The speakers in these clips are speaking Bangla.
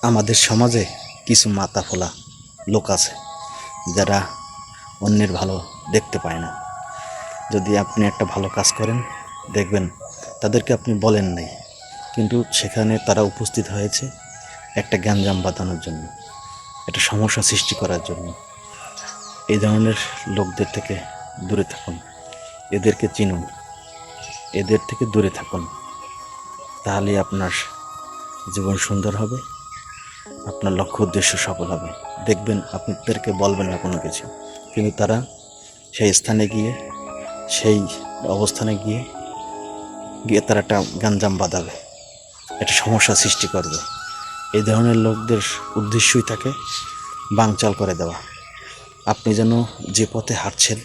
আমাদের সমাজে কিছু মাথা ফোলা লোক আছে যারা অন্যের ভালো দেখতে পায় না। যদি আপনি একটা ভালো কাজ করেন, দেখবেন তাদেরকে আপনি বলেন নাই, কিন্তু সেখানে তারা উপস্থিত হয়েছে একটা গ্যাঞ্জাম বাঁধানোর জন্য, একটা সমস্যা সৃষ্টি করার জন্য। এই ধরনের লোকদের থেকে দূরে থাকুন, এদেরকে চিনুন, এদের থেকে দূরে থাকুন। তাহলে আপনার জীবন সুন্দর হবে, আপনার লক্ষ্য উদ্দেশ্য সফল হবে। দেখবেন আপনি তাদেরকে বলবেন না কোনো কিছু, কিন্তু তারা সেই স্থানে গিয়ে, সেই অবস্থানে গিয়ে তারা একটা গ্যাঞ্জাম বাঁধাবে, একটা সমস্যা সৃষ্টি করবে। এই ধরনের লোকদের উদ্দেশ্যই থাকে বানচাল করে দেওয়া। আপনি যেন যে পথে হাঁটছেন,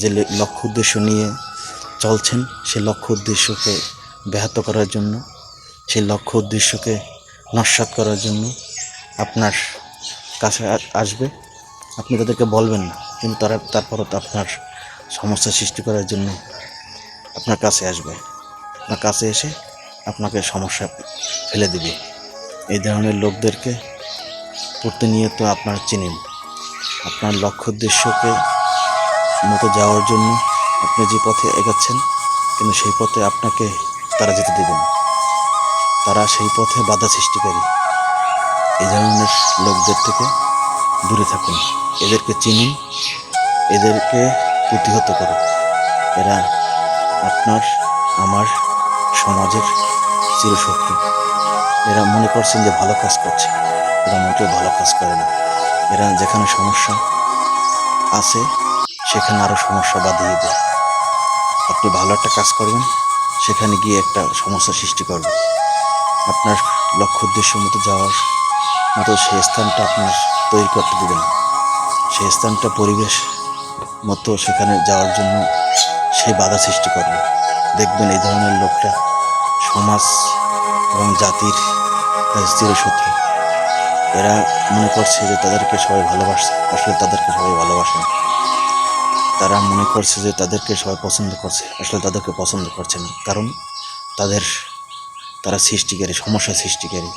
যে লক্ষ্য উদ্দেশ্য নিয়ে চলছেন, সেই লক্ষ্য উদ্দেশ্যকে ব্যাহত করার জন্য, সেই লক্ষ্য উদ্দেশ্যকে নস্যাৎ করার জন্য আপনার কাছে আসবে। আপনি তাদেরকে বলবেন না, কিন্তু তারপরও তো আপনার সমস্যা সৃষ্টি করার জন্য আপনার কাছে আসবে। আপনার কাছে এসে আপনাকে সমস্যা ফেলে দিবে। এই ধরনের লোকদেরকে প্রতিনিয়ত আপনার চিনেন। আপনার লক্ষ্য উদ্দেশ্যকে মতো যাওয়ার জন্য আপনি যে পথে এগোচ্ছেন, কিন্তু সেই পথে আপনাকে তারা যেতে দেবে না। তারা সেই পথে বাধা সৃষ্টিকারী। এই ধরনের লোকদের থেকে দূরে থাকুন, এদেরকে চিনুন, এদেরকে প্রতিহত করুন। এরা আপনার, আমার, সমাজের চিরশত্রু। এরা মনে করছেন যে ভালো কাজ করছে, এরা মোটেও ভালো কাজ করে না। এরা যেখানে সমস্যা আছে সেখানে আরও সমস্যা বাঁধিয়ে দেয়। আপনি ভালো একটা কাজ করবেন, সেখানে গিয়ে একটা সমস্যা সৃষ্টি করবে। আপনার লক্ষ্য উদ্দেশ্য মতো যাওয়ার মতো সেই স্থানটা আপনার তৈরি করতে দেবে না। সেই স্থানটা পরিবেশ মতো সেখানে যাওয়ার জন্য সেই বাধা সৃষ্টি করবে। দেখবেন এই ধরনের লোকরা সমাজ এবং জাতির চিরশত্রু। এরা মনে করছে যে তাদেরকে সবাই ভালোবাসছে, আসলে তাদেরকে সবাই ভালোবাসে না। তারা মনে করছে যে তাদেরকে সবাই পছন্দ করছে, আসলে তাদেরকে পছন্দ করছে না। কারণ তারা সৃষ্টিকারী, সমস্যা সৃষ্টিকারী।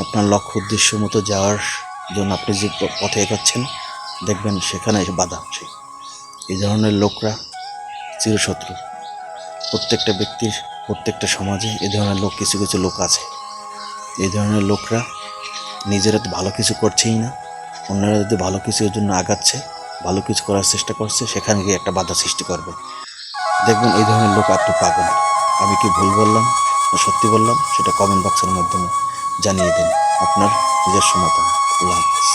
আপনার লক্ষ্য উদ্দেশ্য মতো যাওয়ার জন্য আপনি যে পথে এগোচ্ছেন, দেখবেন সেখানে এসে বাধা হচ্ছে। এই ধরনের লোকরা চিরশত্রু। প্রত্যেকটা ব্যক্তির, প্রত্যেকটা সমাজে এই ধরনের লোক, কিছু কিছু লোক আছে। এই ধরনের লোকরা নিজেরা তো ভালো কিছু করছেই না, অন্যরা যদি ভালো কিছুর জন্য আগাচ্ছে, ভালো কিছু করার চেষ্টা করছে, সেখানে গিয়ে একটা বাধা সৃষ্টি করবে। দেখবেন এই ধরনের লোক আপনি পাবেন। আমি কি ভুল বললাম না সত্যি বললাম, সেটা কমেন্ট বক্সের মাধ্যমে জানিয়ে দিন আপনার নিজস্ব মতামত। আল্লাহ হাফেজ।